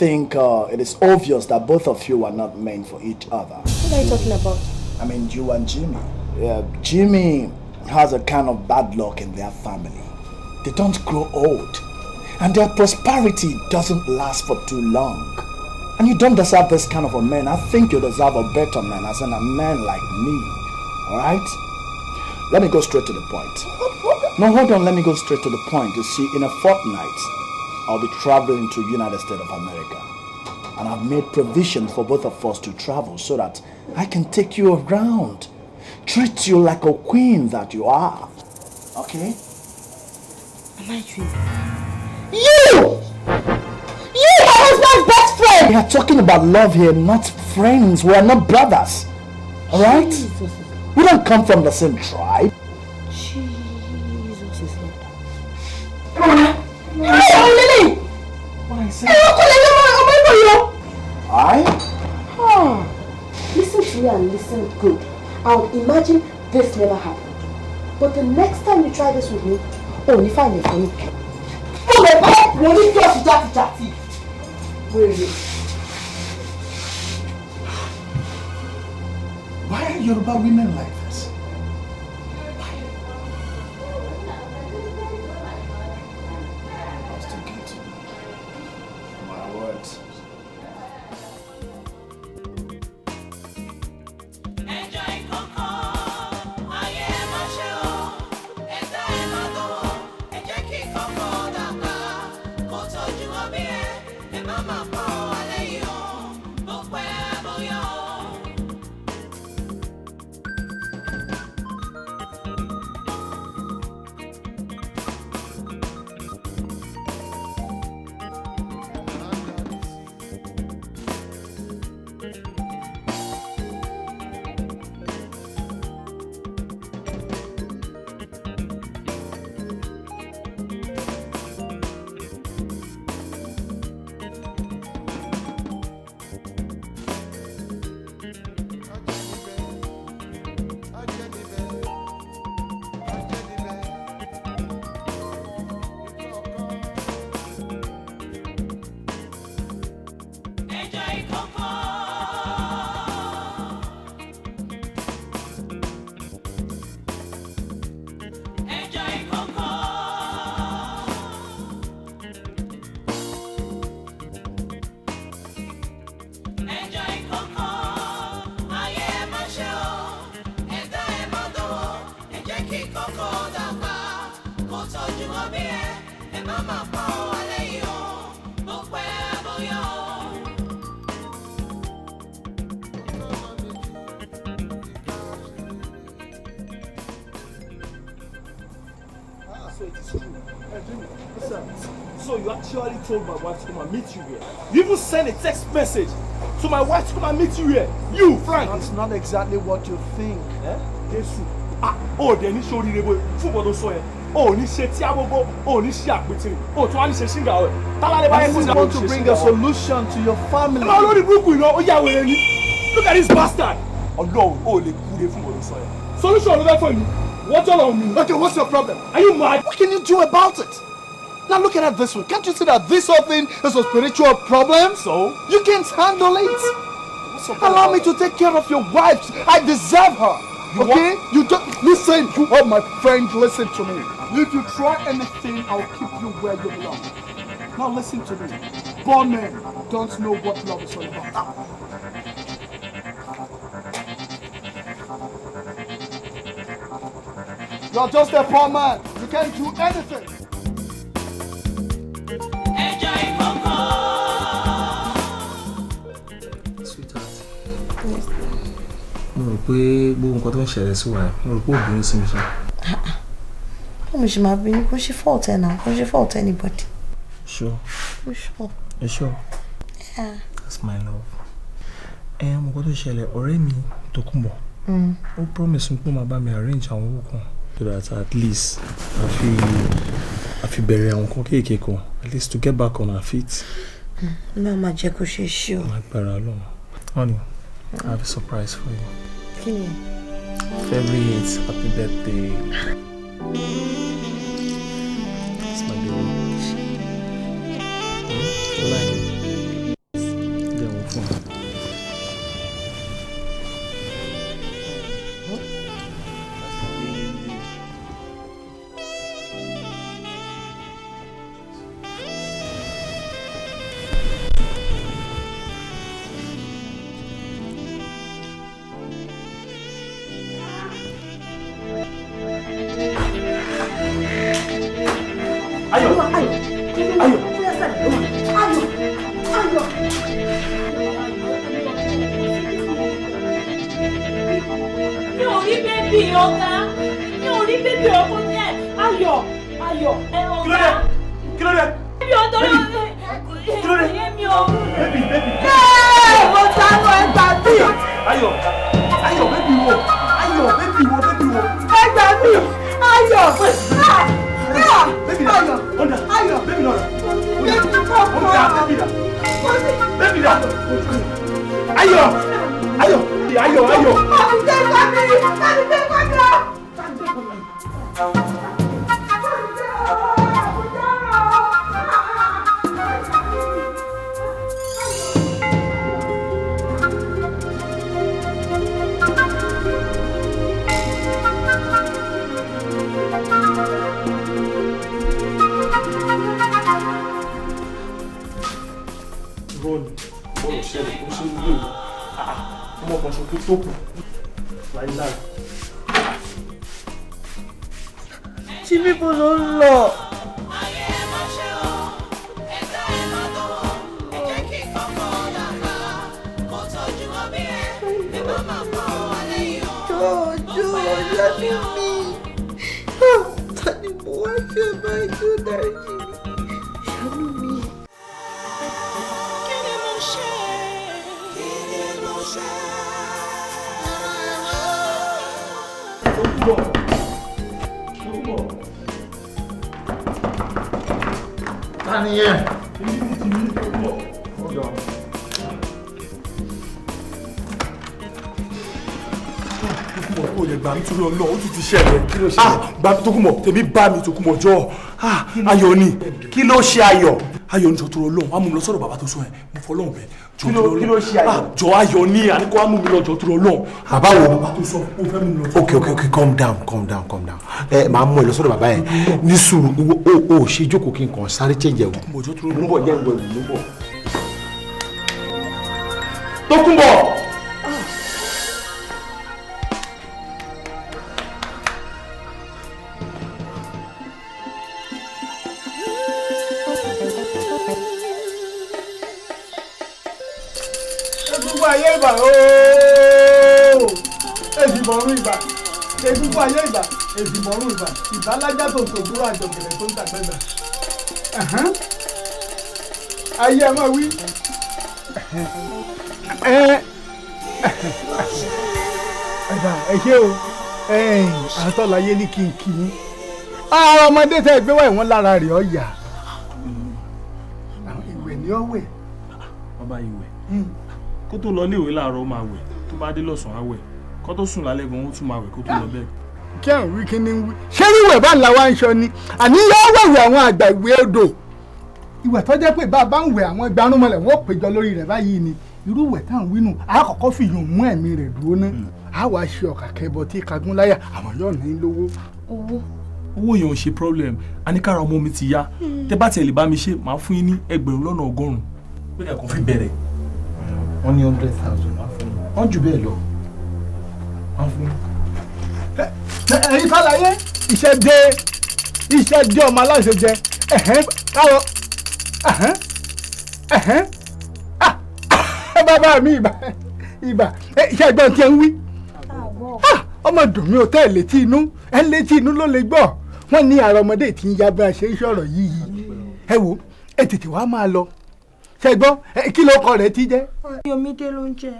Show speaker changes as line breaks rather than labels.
think it is obvious that both of you are not meant for each other.
What are you talking about?
I mean, you and Jimmy. Jimmy has a kind of bad luck in their family. They don't grow old. And their prosperity doesn't last for too long. And you don't deserve this kind of a man. I think you deserve a better man, as in a man like me. Alright? Let me go straight to the point. No, hold on, let me go straight to the point. You see, in a fortnight, I'll be traveling to United States of America. And I've made provision for both of us to travel so that I can take you around. Treat you like a queen that you are. Okay?
Am I dreaming? You! You, my husband's best friend!
We are talking about love here, not friends. We are not brothers. Alright? We don't come from the same tribe.
Jesus is Lord. Hey, Lily!
What I say?
Listen to me and listen good. I would imagine this never happened. But the next time you try this with me, oh, if I may for me. Oh my God! Will you just chatty? Where is it?
Why are Yoruba women like this? I was thinking to you. My words.
So you actually told my wife to come and meet you here. You even sent a text message to my wife to come and meet you here. You, Frank.
That's not exactly what you think.
Jesus. Oh, then you showed you football don't say. Oh, ni se tiabobo. Oh, ni se akbetiri. Oh, to ani se singa.
I want to bring a solution to your family.
Look at this bastard. Oh no, oh, le good football don't say. Solution over for you. What's all on me?
Okay, what's your problem?
Are you mad?
What can you do about it? Now look at it this way. Can't you see that this whole thing is a spiritual problem?
So?
You can't handle it. Allow me to take care of your wife. I deserve her. Okay? You don't listen. You are my friend. Listen to me. If you try anything, I'll keep you where you belong. Now listen to me. Born men don't know what love is all about. You're just a poor man. You can't do anything.
Sweetheart. Yes. Mo rò pé gbogbo nǹkan tó ń ṣẹlẹ̀ sí wa mo rò pé obìnrin sí mi ṣá.
Mo ṣe máa bínú kó ṣe fault ẹ náà, kó ṣe fault anybody.
Sure.
I'm sure.
You sure?
Yeah.
That's my love. Mo nǹkan tó ṣẹlẹ̀ ọ̀rẹ́ mi Tókunbọ̀. Ó promise me pé ó máa bá mi arrange àwọn owó kan so that at least I feel bẹ̀rẹ̀ àwọn nǹkan kéékèèké kan at least to get back on our feet.
Mama jẹ́ kó ṣe ṣí o.
Lágbára Ọlọ́run. Honey, I have a surprise for you.
Kí ni?
February 8th, happy birthday. It's my baby. You like it?
ayọ̀.
Mi ò rí bébì ọ̀gá. Mi ò rí bébì ọkọ yẹn. Ayọ̀ ọ̀gá.
Kí ló dé?
Bébì ọ̀dọ́ ló yẹ mi o.
Bébì.
Mo sáré ẹgbà mi.
Ayọ̀ bébì wo? Bébì wo?
Ẹgbà mi. Ayọ̀.
Bébì dà.
Ayọ̀.
Bébì lọ. Bébì dà. Ayọ̀. Ọmọ kan ṣe tó kù láìláì.
Tí bíbo ló ń lọ. Jọ̀ọ́ ọjọ́ ní mi. Ta ni mo wá ṣe báyìí tó dáríjì mi? Ṣàánú mi.
Taniye.
Ó lè gbà mí torí Ọlọ́run ó ti ṣẹlẹ̀. Kí ló ṣẹlẹ̀? Gbà mí Tókunbọ̀, tèmi bá mi Tókunbọ̀ jọ. Ayọ̀ ni. Kí ló ṣe Ayọ̀? Ayọ̀ ní jọ torí Ọlọ́run, wá mú mi lọ sọ́dọ̀ bàbá tó sọ ẹ̀. Mo fọlọ́run bẹ̀. Kí ló ṣe Ayọ̀? Jọ Ayọ̀ ni, àníkọ́ wá mú mi lọ jọ torí Ọlọ́run.
Bàbá wo?
Bàbá tó sọ ó fẹ́ mú mi lọ.
Okay, calm down. Màá mú ẹ lọ sọ́dọ̀ bàbá yẹn. Ní sùúrù, o ṣe jókòó kí n kàn sáré change ẹ̀wù.
Tókunbọ̀ jọ torí
Mo ń bọ̀ jẹ́ ìwẹ̀ ìlú bọ̀.
Tókunbọ̀.
Ayé ìgbà ooo èdìbọ̀rún ìgbà egungun ayé ìgbà èdìbọ̀rún ìgbà ìbálájá tó tòbúrò àjọkẹ̀rẹ̀ tó ń tàgbẹ́gbà ayé ẹ máa wí. ẹ ṣé o àtọ́láyé ní kí n kí n àwọn ọmọdé tẹ́ gbé wá ìwọ̀n lára rẹ̀ ọ̀yà ìwẹ̀ ni ọ̀wẹ̀.
Bàbá ìwẹ̀. Kó tó lọ léèwé láàárọ̀ ó máa wẹ̀, tó bá dé lọ́sàn-án á wẹ̀, kó tó sùn lálẹ́ gan ó tún máa wẹ̀ kó tó lọ bẹ́ẹ̀.
Kí àwọn wí kí ni wí ṣé wíwẹ̀ bá ń la wá ń sọ ni àní yóò wẹ̀wẹ̀ àwọn àgbà ìwé odò ìwẹ̀ tó jẹ́ pé bá a bá ń wẹ̀ àwọn ìgbanúmọ̀lẹ̀ wọ́n péjọ lórí rẹ̀ báyìí ni irú ìwẹ̀ táwọn wí nù á kọ́kọ́ fi yùn mú ẹ̀mí rẹ̀ dúró ná á wàá ṣe ọ̀kà kẹbọ tí kagún láyà àwọn yóò ní lówó.
Owó yẹn ò ṣe problem, àníkàrà ọmọ mi ti yá, tẹ bá tiẹ̀ lè bá mi ṣe máa fún yín ní 1,100. Pé kẹ́kọ̀ọ́ fi bẹ̀rẹ̀.
Wọ́n ní 100,000 wọ́n jù bẹ́ẹ̀ lọ. Wọ́n fún.
Ẹ̀yin fàlàyé iṣẹ́ dé ọmọ aláṣẹ jẹ káwọ bàbá mi ibà iṣẹ́ ẹgbọ́n tí ẹ ń wí ọmọ dùn mí ò tẹ́ ẹ̀ létí inú ẹ̀ ń létí inú ló lè gbọ́ wọ́n ní àrà ọmọdé tí ń ya bá a ṣe ń sọ̀rọ̀ yìí ẹ wò ẹ tètè wá máa lọ ṣẹ́gbọ́n kí ló kọ rẹ̀ ti jẹ́.
Yomide ló ń jẹ́.